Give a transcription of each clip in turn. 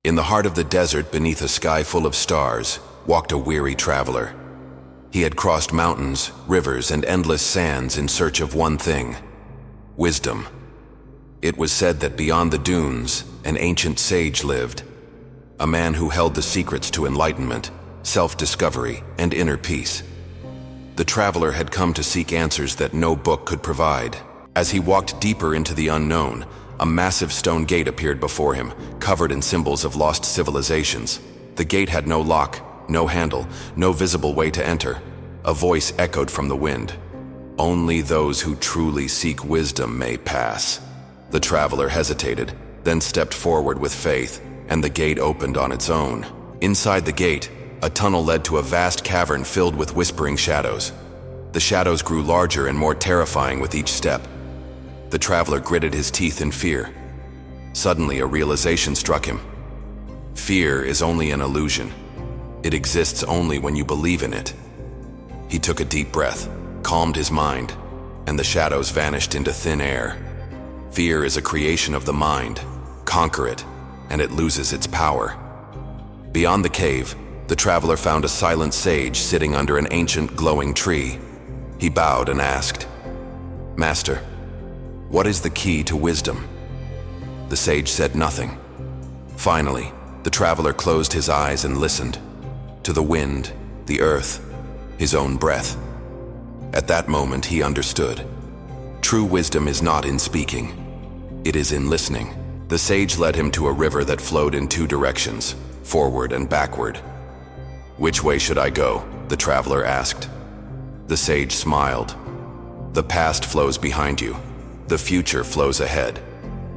In the heart of the desert, beneath a sky full of stars, walked a weary traveler. He had crossed mountains, rivers, and endless sands in search of one thing: wisdom. It was said that beyond the dunes, an ancient sage lived, a man who held the secrets to enlightenment, self-discovery, and inner peace. The traveler had come to seek answers that no book could provide. As he walked deeper into the unknown, a massive stone gate appeared before him, covered in symbols of lost civilizations. The gate had no lock, no handle, no visible way to enter. A voice echoed from the wind. "Only those who truly seek wisdom may pass." The traveler hesitated, then stepped forward with faith, and the gate opened on its own. Inside the gate, a tunnel led to a vast cavern filled with whispering shadows. The shadows grew larger and more terrifying with each step. The traveler gritted his teeth in fear. Suddenly, a realization struck him. Fear is only an illusion. It exists only when you believe in it. He took a deep breath, calmed his mind, and the shadows vanished into thin air. Fear is a creation of the mind. Conquer it, and it loses its power. Beyond the cave, the traveler found a silent sage sitting under an ancient glowing tree. He bowed and asked, "Master, what is the key to wisdom?" The sage said nothing. Finally, the traveler closed his eyes and listened to the wind, the earth, his own breath. At that moment, he understood. True wisdom is not in speaking. It is in listening. The sage led him to a river that flowed in two directions, forward and backward. "Which way should I go?" the traveler asked. The sage smiled. "The past flows behind you. The future flows ahead.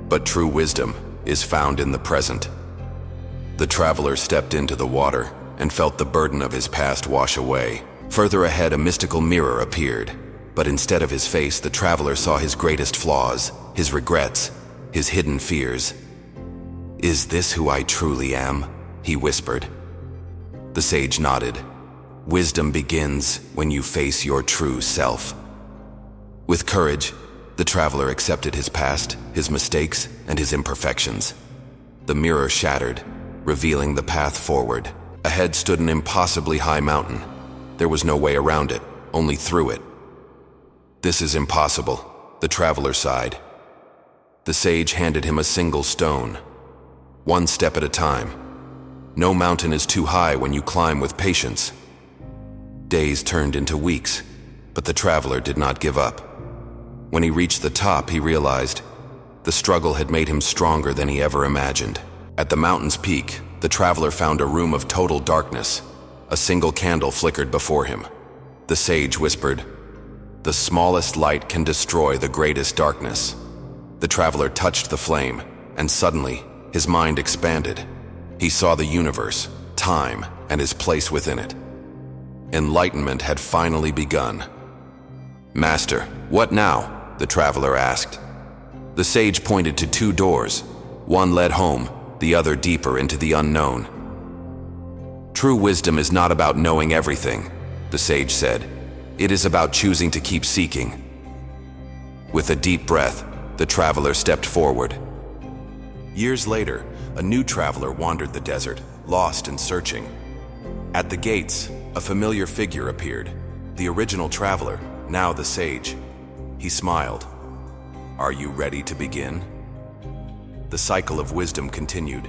But true wisdom is found in the present." The traveler stepped into the water and felt the burden of his past wash away. Further ahead, a mystical mirror appeared. But instead of his face, the traveler saw his greatest flaws, his regrets, his hidden fears. "Is this who I truly am?" he whispered. The sage nodded. "Wisdom begins when you face your true self." With courage, the traveler accepted his past, his mistakes, and his imperfections. The mirror shattered, revealing the path forward. Ahead stood an impossibly high mountain. There was no way around it, only through it. "This is impossible," the traveler sighed. The sage handed him a single stone. "One step at a time. No mountain is too high when you climb with patience." Days turned into weeks, but the traveler did not give up. When he reached the top, he realized the struggle had made him stronger than he ever imagined. At the mountain's peak, the traveler found a room of total darkness. A single candle flickered before him. The sage whispered, "The smallest light can destroy the greatest darkness." The traveler touched the flame, and suddenly, his mind expanded. He saw the universe, time, and his place within it. Enlightenment had finally begun. "Master, what now?" the traveler asked. The sage pointed to two doors. One led home, the other deeper into the unknown. "True wisdom is not about knowing everything," the sage said. "It is about choosing to keep seeking." With a deep breath, the traveler stepped forward. Years later, a new traveler wandered the desert, lost and searching. At the gates, a familiar figure appeared, the original traveler, now the sage. He smiled. "Are you ready to begin?" The cycle of wisdom continued.